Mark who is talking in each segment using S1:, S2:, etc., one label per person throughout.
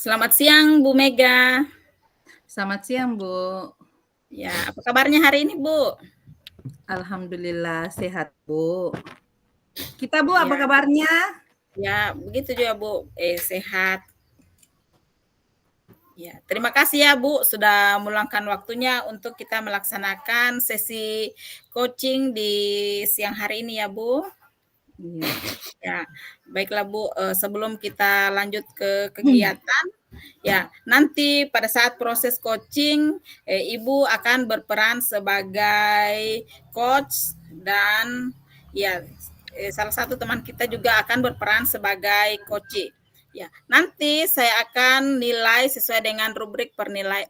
S1: Selamat siang Bu Mega.
S2: Selamat siang, Bu.
S1: Ya, apa kabarnya hari ini, Bu?
S2: Alhamdulillah sehat, Bu. Kita, Bu, apa
S1: Ya,
S2: kabarnya?
S1: ya begitu juga Bu. Sehat. Ya, terima kasih ya Bu sudah meluangkan waktunya untuk kita melaksanakan sesi coaching di siang hari ini ya Bu.
S2: Iya.
S1: Ya, baiklah Bu. Sebelum kita lanjut ke
S2: Hmm.
S1: kegiatan, ya nanti pada saat proses coaching, Ibu akan berperan sebagai coach dan ya salah satu teman kita juga akan berperan sebagai coach. Ya, nanti saya akan nilai sesuai dengan rubrik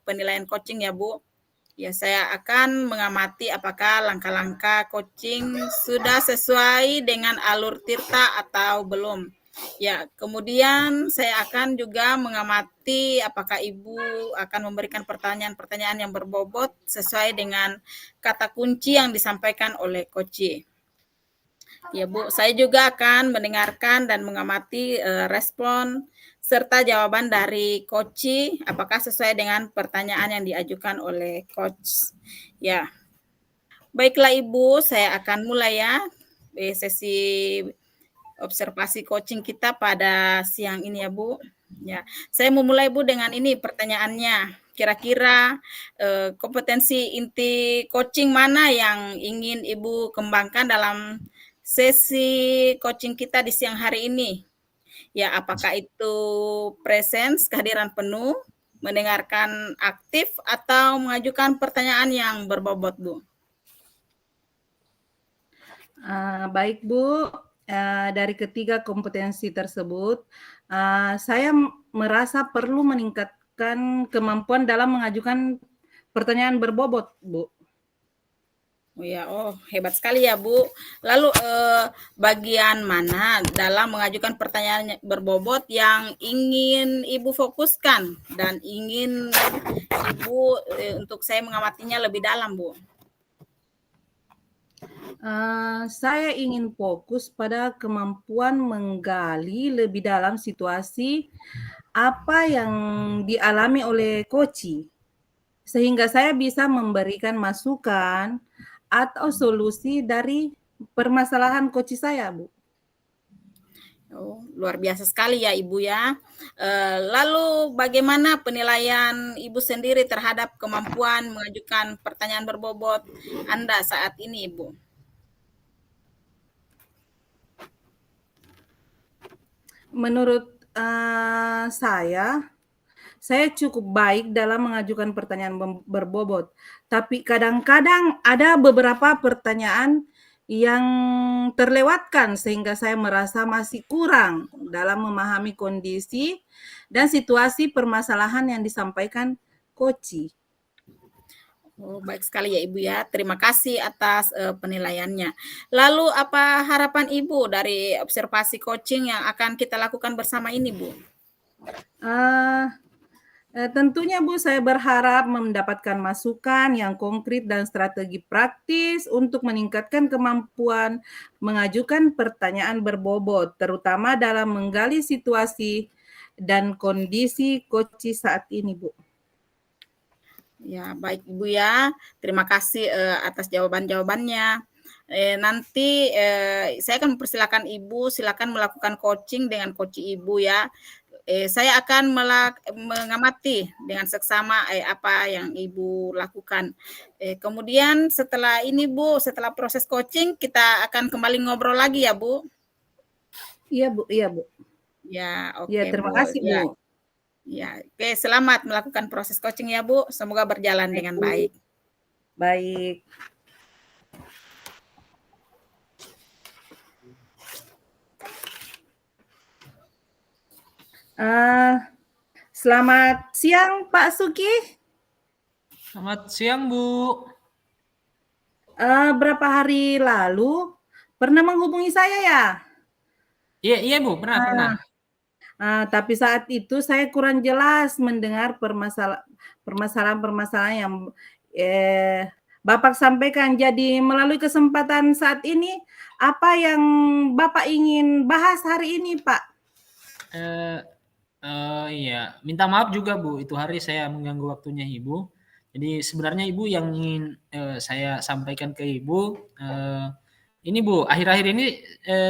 S1: penilaian coaching ya Bu. Ya, saya akan mengamati apakah langkah-langkah coaching sudah sesuai dengan alur Tirta atau belum. Ya, kemudian saya akan juga mengamati apakah Ibu akan memberikan pertanyaan-pertanyaan yang berbobot sesuai dengan kata kunci yang disampaikan oleh coach. Ya Bu, saya juga akan mendengarkan dan mengamati respon serta jawaban dari coach apakah sesuai dengan pertanyaan yang diajukan oleh coach. Ya, baiklah Ibu, saya akan mulai ya sesi observasi coaching kita pada siang ini ya Bu. Ya, saya memulai Bu dengan ini pertanyaannya. Kira-kira kompetensi inti coaching mana yang ingin Ibu kembangkan dalam sesi coaching kita di siang hari ini? Ya, apakah itu presence, kehadiran penuh, mendengarkan aktif, atau mengajukan pertanyaan yang berbobot, Bu?
S2: Baik, Bu. Dari ketiga kompetensi tersebut, saya merasa perlu meningkatkan kemampuan dalam mengajukan pertanyaan berbobot, Bu.
S1: Oh ya, hebat sekali ya Bu. Lalu bagian mana dalam mengajukan pertanyaan berbobot yang ingin Ibu fokuskan dan ingin Ibu untuk saya mengamatinya lebih dalam Bu?
S2: Saya ingin fokus pada kemampuan menggali lebih dalam situasi apa yang dialami oleh koci, sehingga saya bisa memberikan masukan atau solusi dari permasalahan koci saya, Bu.
S1: Oh, luar biasa sekali ya Ibu ya. Lalu bagaimana penilaian Ibu sendiri terhadap kemampuan mengajukan pertanyaan berbobot Anda saat ini Ibu?
S2: Menurut saya cukup baik dalam mengajukan pertanyaan berbobot, tapi kadang-kadang ada beberapa pertanyaan yang terlewatkan sehingga saya merasa masih kurang dalam memahami kondisi dan situasi permasalahan yang disampaikan koci.
S1: Oh, baik sekali ya Ibu ya. Terima kasih atas penilaiannya. Lalu apa harapan Ibu dari observasi coaching yang akan kita lakukan bersama ini, Bu?
S2: Tentunya Bu, saya berharap mendapatkan masukan yang konkret dan strategi praktis untuk meningkatkan kemampuan mengajukan pertanyaan berbobot, terutama dalam menggali situasi dan kondisi koci saat ini, Bu.
S1: Ya, baik Ibu ya. Terima kasih atas jawaban-jawabannya. Nanti saya akan mempersilakan Ibu, silakan melakukan coaching dengan coach Ibu ya. Saya akan mengamati dengan seksama apa yang Ibu lakukan. Kemudian setelah ini Bu, setelah proses coaching kita akan kembali ngobrol lagi ya Bu.
S2: Iya Bu, iya Bu.
S1: Ya,
S2: Ya,
S1: oke
S2: terima
S1: Bu.
S2: kasih
S1: Ya,
S2: Bu.
S1: ya. Oke, selamat melakukan proses coaching ya Bu. Semoga berjalan
S2: Baik
S1: dengan
S2: Bu.
S1: baik.
S2: Baik. Selamat siang Pak Suki.
S3: Selamat siang Bu.
S2: Berapa hari lalu pernah menghubungi saya ya?
S3: Iya Bu, pernah.
S2: Tapi saat itu saya kurang jelas mendengar permasalahan-permasalahan yang Bapak sampaikan. Jadi melalui kesempatan saat ini, apa yang Bapak ingin bahas hari ini, Pak?
S3: Iya, minta maaf juga Bu, itu hari saya mengganggu waktunya Ibu. Jadi sebenarnya Ibu yang ingin, saya sampaikan ke Ibu, ini Bu, akhir-akhir ini,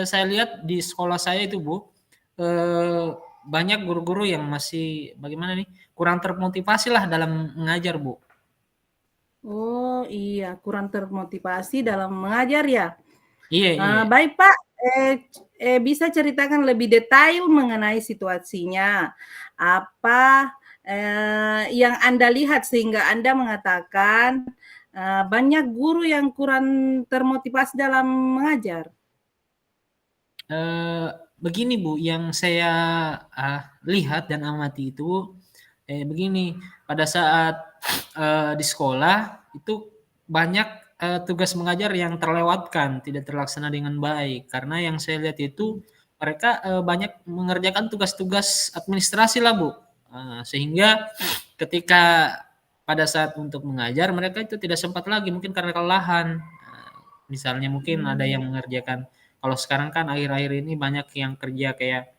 S3: saya lihat di sekolah saya itu Bu, eee, banyak guru-guru yang masih bagaimana nih, kurang termotivasi lah dalam mengajar Bu.
S2: Oh iya, kurang termotivasi dalam mengajar ya?
S3: Iya iya.
S2: Baik Pak, bisa ceritakan lebih detail mengenai situasinya. Apa, yang Anda lihat sehingga Anda mengatakan, banyak guru yang kurang termotivasi dalam mengajar?
S3: Begini Bu, yang saya, lihat dan amati itu, begini, pada saat, di sekolah itu banyak, tugas mengajar yang terlewatkan, tidak terlaksana dengan baik. Karena yang saya lihat itu mereka, banyak mengerjakan tugas-tugas administrasi lah Bu, sehingga ketika pada saat untuk mengajar mereka itu tidak sempat lagi mungkin karena kelelahan. Misalnya mungkin ada yang
S2: Mmm,
S3: mengerjakan kalau sekarang kan akhir-akhir ini banyak yang kerja kayak,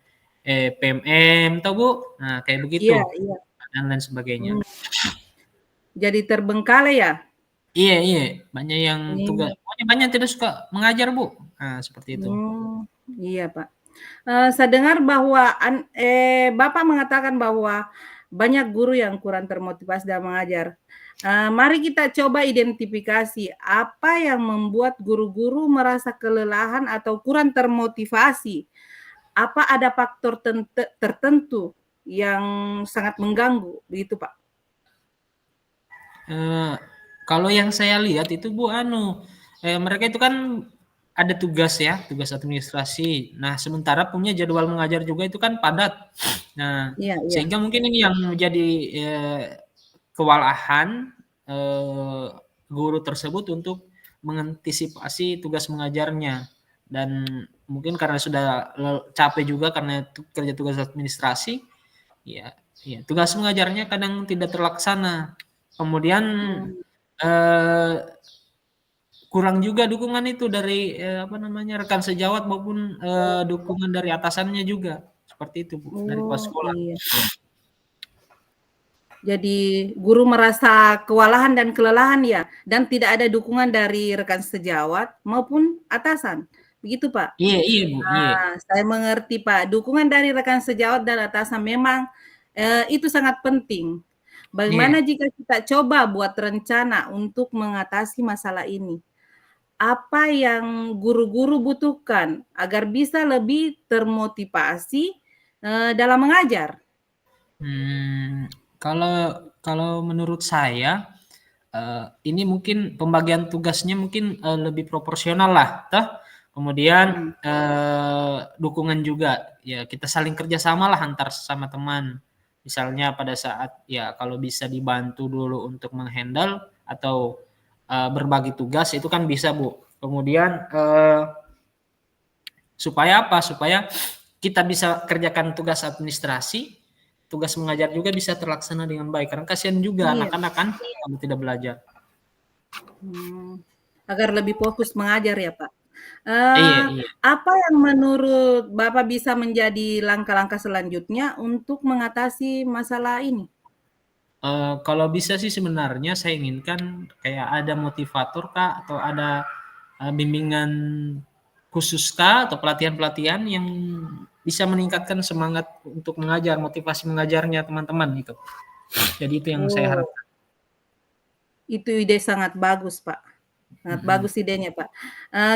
S3: PMM tahu Bu? Nah kayak
S2: iya
S3: begitu,
S2: iya,
S3: dan lain sebagainya.
S2: mmm, jadi terbengkalai ya?
S3: Iya iya, banyak yang
S2: Iya,
S3: pokoknya banyak yang tidak suka mengajar Bu, nah seperti itu.
S2: iya Pak. Saya dengar bahwa Bapak mengatakan bahwa banyak guru yang kurang termotivasi dalam mengajar. Mari kita coba identifikasi apa yang membuat guru-guru merasa kelelahan atau kurang termotivasi. Apa ada faktor tertentu yang sangat mengganggu, begitu Pak?
S3: Eee, Kalau yang saya lihat itu Bu anu, mereka itu kan ada tugas ya, tugas administrasi. Nah sementara punya jadwal mengajar juga itu kan padat. Nah
S2: Iya iya.
S3: sehingga mungkin ini yang menjadi, kewalahan, eee, guru tersebut untuk mengantisipasi tugas mengajarnya. Dan mungkin karena sudah capek juga karena kerja tugas administrasi, ya ya tugas mengajarnya kadang tidak terlaksana. Kemudian,
S2: Mmm,
S3: eee, kurang juga dukungan itu dari, apa namanya, rekan sejawat maupun, dukungan dari atasannya juga, seperti itu Bu, dari kepala
S2: oh
S3: sekolah.
S2: iya. Jadi guru merasa kewalahan dan kelelahan ya, dan tidak ada dukungan dari rekan sejawat maupun atasan, begitu Pak?
S3: Iya iya Bu, iya.
S2: Saya mengerti Pak, dukungan dari rekan sejawat dan atasan memang, itu sangat penting.
S3: Iya.
S2: Bagaimana jika kita coba buat rencana untuk mengatasi masalah ini? Apa yang guru-guru butuhkan agar bisa lebih termotivasi, dalam mengajar?
S3: Mmm, kalau kalau menurut saya, ini mungkin pembagian tugasnya mungkin, lebih proporsional lah, toh. Kemudian,
S2: Mhm.
S3: dukungan juga, ya kita saling kerja samalah antar sesama teman. Misalnya pada saat ya kalau bisa dibantu dulu untuk meng-handle atau, berbagi tugas itu kan bisa, Bu. Kemudian, supaya apa, supaya kita bisa kerjakan tugas administrasi, tugas mengajar juga bisa terlaksana dengan baik, karena kasihan juga
S2: Iya,
S3: anak-anak kan kalau tidak belajar.
S2: mmm, agar lebih fokus mengajar ya, Pak.
S3: Iya
S2: Eee,
S3: iya.
S2: apa yang menurut Bapak bisa menjadi langkah-langkah selanjutnya untuk mengatasi masalah ini?
S3: Kalau bisa sih sebenarnya saya inginkan kayak ada motivator Kak, atau ada, bimbingan khusus Kak, atau pelatihan-pelatihan yang bisa meningkatkan semangat untuk mengajar, motivasi mengajarnya teman-teman gitu. Jadi itu yang saya
S2: Oh,
S3: harapkan.
S2: itu ide sangat bagus, Pak. Sangat
S3: Mhm.
S2: bagus idenya, Pak.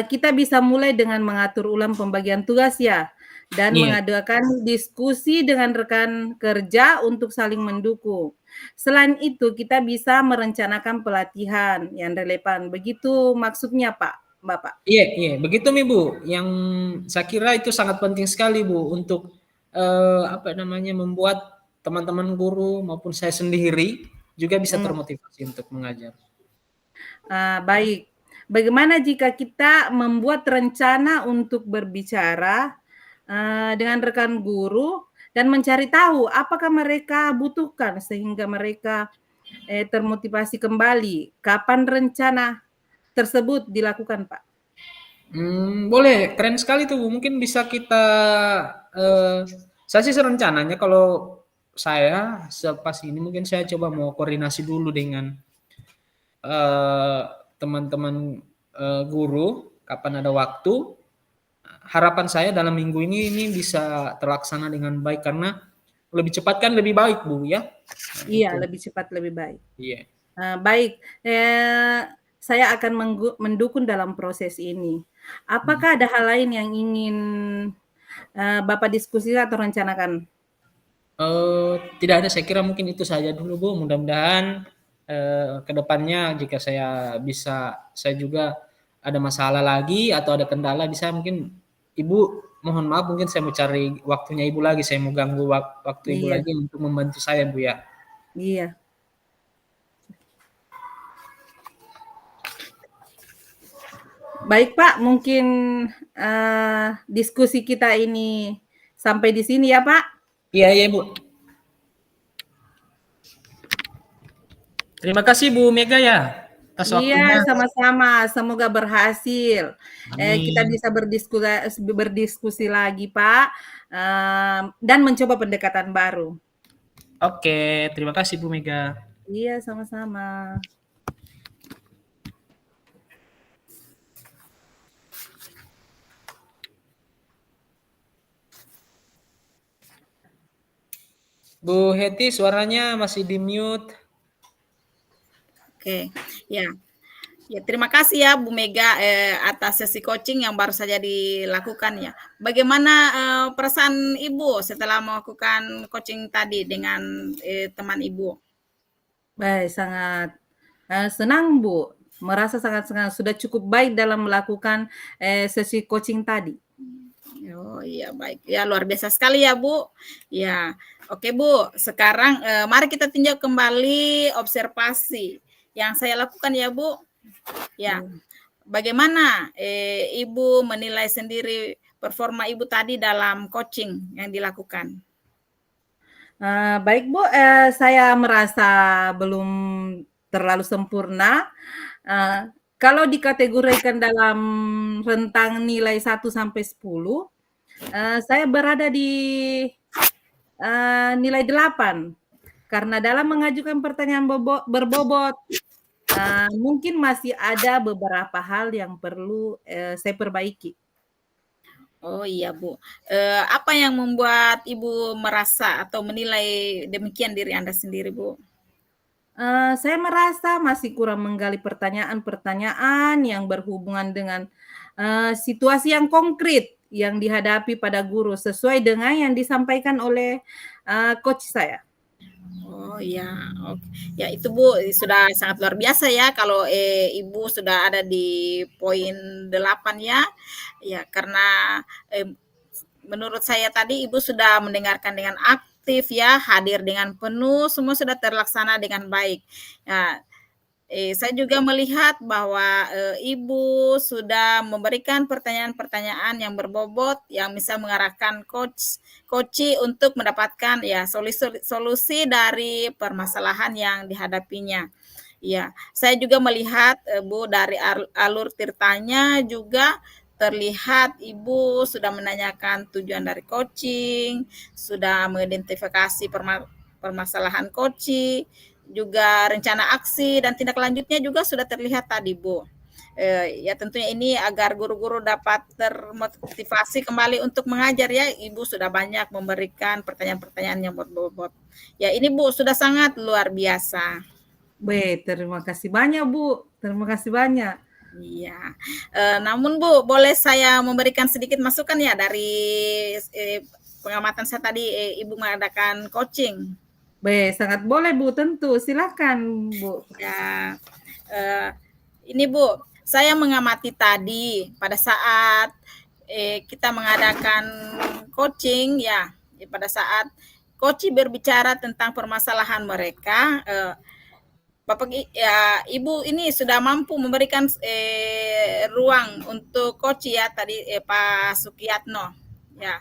S2: Kita bisa mulai dengan mengatur ulang pembagian tugas ya, dan
S3: Iya.
S2: mengadakan diskusi dengan rekan kerja untuk saling mendukung. Selain itu, kita bisa merencanakan pelatihan yang relevan. Begitu maksudnya, Pak, Bapak?
S3: Iya iya, begitu nih, Bu, yang saya kira itu sangat penting sekali, Bu, untuk, apa namanya, membuat teman-teman guru maupun saya sendiri juga bisa
S2: Mmm,
S3: termotivasi untuk mengajar.
S2: baik. Bagaimana jika kita membuat rencana untuk berbicara, dengan rekan guru dan mencari tahu apakah mereka butuhkan sehingga mereka, termotivasi kembali. Kapan rencana tersebut dilakukan, Pak?
S3: Boleh, keren sekali tuh, Bu, mungkin bisa kita, eee Saya sih rencananya kalau saya selepas ini mungkin saya coba mau koordinasi dulu dengan eh, teman-teman guru kapan ada waktu. Harapan saya dalam minggu ini bisa terlaksana dengan baik karena lebih cepat kan lebih baik Bu ya. Nah,
S2: Iya,
S3: itu.
S2: lebih cepat lebih baik.
S3: Iya.
S2: Baik, saya akan mendukung dalam proses ini. Apakah ada hal lain yang ingin Bapak diskusikan atau rencanakan?
S3: Tidak ada, saya kira mungkin itu saja dulu Bu. Mudah-mudahan ke depannya jika saya juga ada masalah lagi atau ada kendala bisa mungkin Ibu mohon maaf mungkin saya mau cari waktunya Ibu lagi, saya mau ganggu waktu Ibu
S2: Iya,
S3: lagi untuk membantu saya Bu ya.
S2: iya. Baik Pak, mungkin diskusi kita ini sampai di sini ya Pak.
S3: Iya, iya Bu. Terima kasih Bu Mega ya atas
S2: Iya,
S3: waktunya.
S2: sama-sama. Semoga berhasil. Kita
S3: Amin.
S2: bisa berdiskusi lagi Pak, dan mencoba pendekatan baru.
S3: Oke, terima kasih Bu Mega.
S2: Iya, sama-sama.
S3: Bu Heti suaranya masih di mute.
S1: Oke, ya. Ya, terima kasih ya Bu Mega atas sesi coaching yang baru saja dilakukan ya. Bagaimana perasaan Ibu setelah melakukan coaching tadi dengan teman Ibu?
S2: Baik, sangat senang Bu. Merasa sangat-sangat sudah cukup baik dalam melakukan sesi coaching tadi.
S1: Oh iya baik, ya luar biasa sekali ya Bu. Ya, oke Bu. Sekarang mari kita tinjau kembali observasi yang saya lakukan ya Bu. Ya, bagaimana Ibu menilai sendiri performa Ibu tadi dalam coaching yang dilakukan?
S2: Baik Bu, saya merasa belum terlalu sempurna. Kalau dikategorikan dalam rentang nilai 1 sampai 10, saya berada di nilai 8. Karena dalam mengajukan pertanyaan berbobot, mungkin masih ada beberapa hal yang perlu saya perbaiki.
S1: Oh iya Bu. Apa yang membuat Ibu merasa atau menilai demikian diri Anda sendiri Bu?
S2: Saya merasa masih kurang menggali pertanyaan-pertanyaan yang berhubungan dengan situasi yang konkret yang dihadapi pada guru sesuai dengan yang disampaikan oleh coach saya.
S1: Oh ya, oke. Ya itu Bu, sudah sangat luar biasa ya kalau Ibu sudah ada di poin 8 ya. Ya karena menurut saya tadi Ibu sudah mendengarkan dengan aktif ya, hadir dengan penuh, semua sudah terlaksana dengan baik. Ya, saya juga melihat bahwa Ibu sudah memberikan pertanyaan-pertanyaan yang berbobot yang bisa mengarahkan coach untuk mendapatkan ya solusi dari permasalahan yang dihadapinya. Ya, saya juga melihat Bu dari alur ceritanya juga terlihat Ibu sudah menanyakan tujuan dari coaching, sudah mengidentifikasi permasalahan coaching, juga rencana aksi dan tindak lanjutnya juga sudah terlihat tadi Bu. Ya tentunya ini agar guru-guru dapat termotivasi kembali untuk mengajar ya. Ibu sudah banyak memberikan pertanyaan-pertanyaan yang berbobot. Ya ini Bu sudah sangat luar biasa.
S2: Terima kasih banyak Bu, terima kasih banyak.
S1: Iya. Namun Bu, boleh saya memberikan sedikit masukan ya dari pengamatan saya tadi Ibu mengadakan coaching.
S2: Sangat boleh Bu, tentu. Silakan Bu.
S1: Ya, ini Bu, saya mengamati tadi pada saat kita mengadakan coaching ya, pada saat coach berbicara tentang permasalahan mereka, Bapak ya Ibu ini sudah mampu memberikan ruang untuk coach ya tadi Pak Sukiyatno ya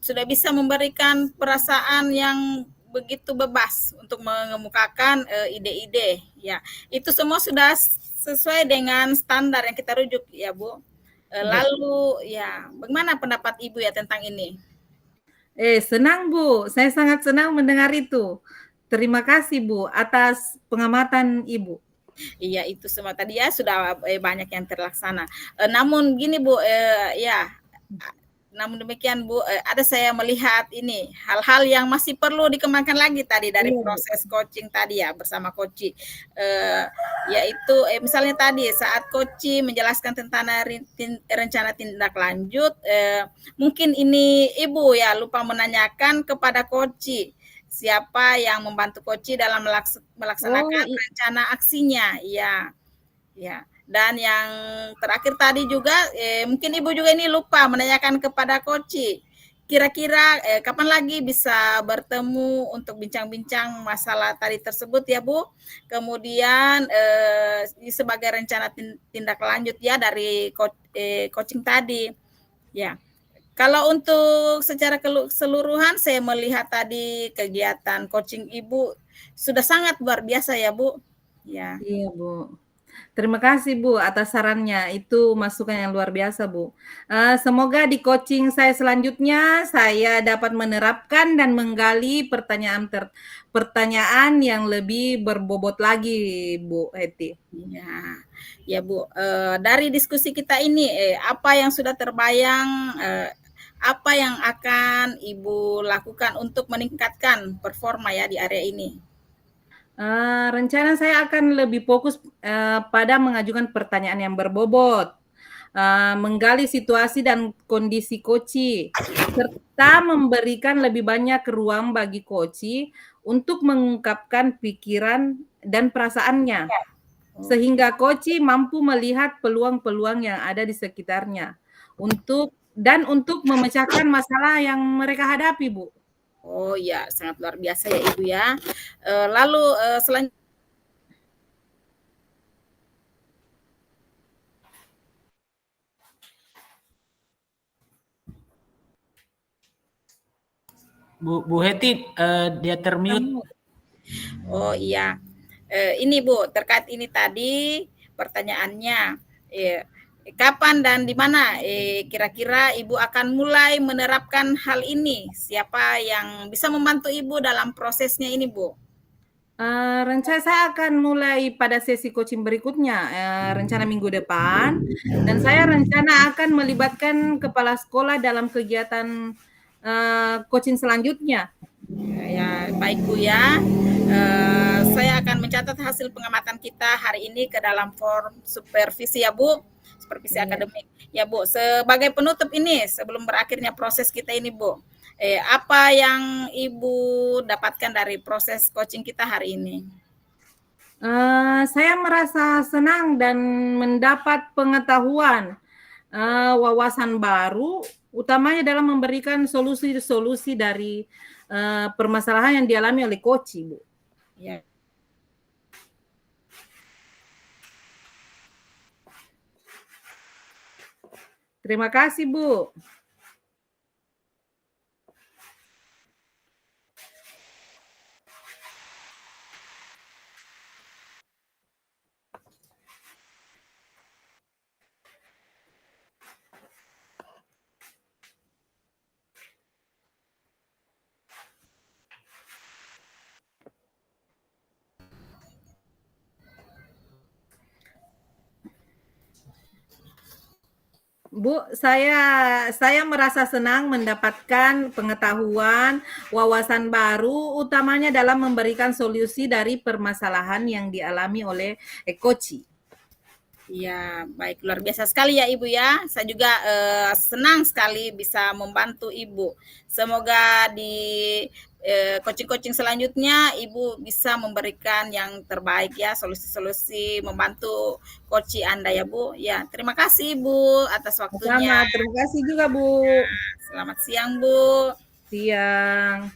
S1: sudah bisa memberikan perasaan yang begitu bebas untuk mengemukakan ide-ide ya itu semua sudah sesuai dengan standar yang kita rujuk ya Bu. Lalu ya bagaimana pendapat Ibu ya tentang ini?
S2: Senang Bu, saya sangat senang mendengar itu. Terima kasih Bu atas pengamatan Ibu.
S1: Iya, itu semua tadi ya sudah banyak yang terlaksana. Namun gini Bu, ya, namun demikian Bu, ada saya melihat ini hal-hal yang masih perlu dikembangkan lagi tadi dari
S2: Iya, Bu.
S1: proses coaching tadi ya bersama coach, yaitu misalnya tadi saat coach menjelaskan tentang rencana tindak lanjut, mungkin ini Ibu ya lupa menanyakan kepada coach siapa yang membantu coach dalam melaksanakan rencana aksinya, ya. Ya, dan yang terakhir tadi juga mungkin Ibu juga ini lupa menanyakan kepada coach, kira-kira kapan lagi bisa bertemu untuk bincang-bincang masalah tadi tersebut ya Bu. Kemudian sebagai rencana tindak lanjut ya dari coaching tadi. Ya. Kalau untuk secara keseluruhan saya melihat tadi kegiatan coaching Ibu sudah sangat luar biasa ya Bu. Ya.
S2: Iya Bu. Terima kasih Bu atas sarannya, itu masukan yang luar biasa Bu. Semoga di coaching saya selanjutnya saya dapat menerapkan dan menggali pertanyaan yang lebih berbobot lagi Bu Heti.
S1: Ya, ya Bu. Dari diskusi kita ini, apa yang sudah terbayang, apa yang akan Ibu lakukan untuk meningkatkan performa ya di area ini?
S2: Rencana saya akan lebih fokus pada mengajukan pertanyaan yang berbobot, menggali situasi dan kondisi koci, serta memberikan lebih banyak ruang bagi koci untuk mengungkapkan pikiran dan perasaannya, sehingga koci mampu melihat peluang-peluang yang ada di sekitarnya untuk memecahkan masalah yang mereka hadapi, Bu.
S1: Oh ya, sangat luar biasa ya Ibu ya. Lalu selanjutnya
S3: Bu Heti, dia termute.
S1: Oh iya, ini Bu, terkait ini tadi pertanyaannya, kapan dan di mana kira-kira Ibu akan mulai menerapkan hal ini? Siapa yang bisa membantu Ibu dalam prosesnya ini, Bu?
S2: Rencana saya akan mulai pada sesi coaching berikutnya, rencana minggu depan, dan saya rencana akan melibatkan kepala sekolah dalam kegiatan coaching selanjutnya.
S1: Ya, baik Bu ya. Saya akan mencatat hasil pengamatan kita hari ini ke dalam form supervisi ya Bu, supervisi akademik. Ya Bu, sebagai penutup ini sebelum berakhirnya proses kita ini Bu, apa yang Ibu dapatkan dari proses coaching kita hari ini?
S2: Saya merasa senang dan mendapat pengetahuan, wawasan baru, utamanya dalam memberikan solusi-solusi dari permasalahan yang dialami oleh coach, Bu.
S1: Ya.
S2: Terima kasih, Bu. Bu, saya merasa senang mendapatkan pengetahuan, wawasan baru, utamanya dalam memberikan solusi dari permasalahan yang dialami oleh coach.
S1: Ya, baik, luar biasa sekali ya Ibu ya. Saya juga senang sekali bisa membantu Ibu. Semoga di coaching-coaching selanjutnya Ibu bisa memberikan yang terbaik ya, solusi-solusi membantu coach Anda ya Bu. Ya, terima kasih Ibu atas waktunya.
S2: Terima kasih juga Bu.
S1: Selamat siang Bu.
S2: Siang.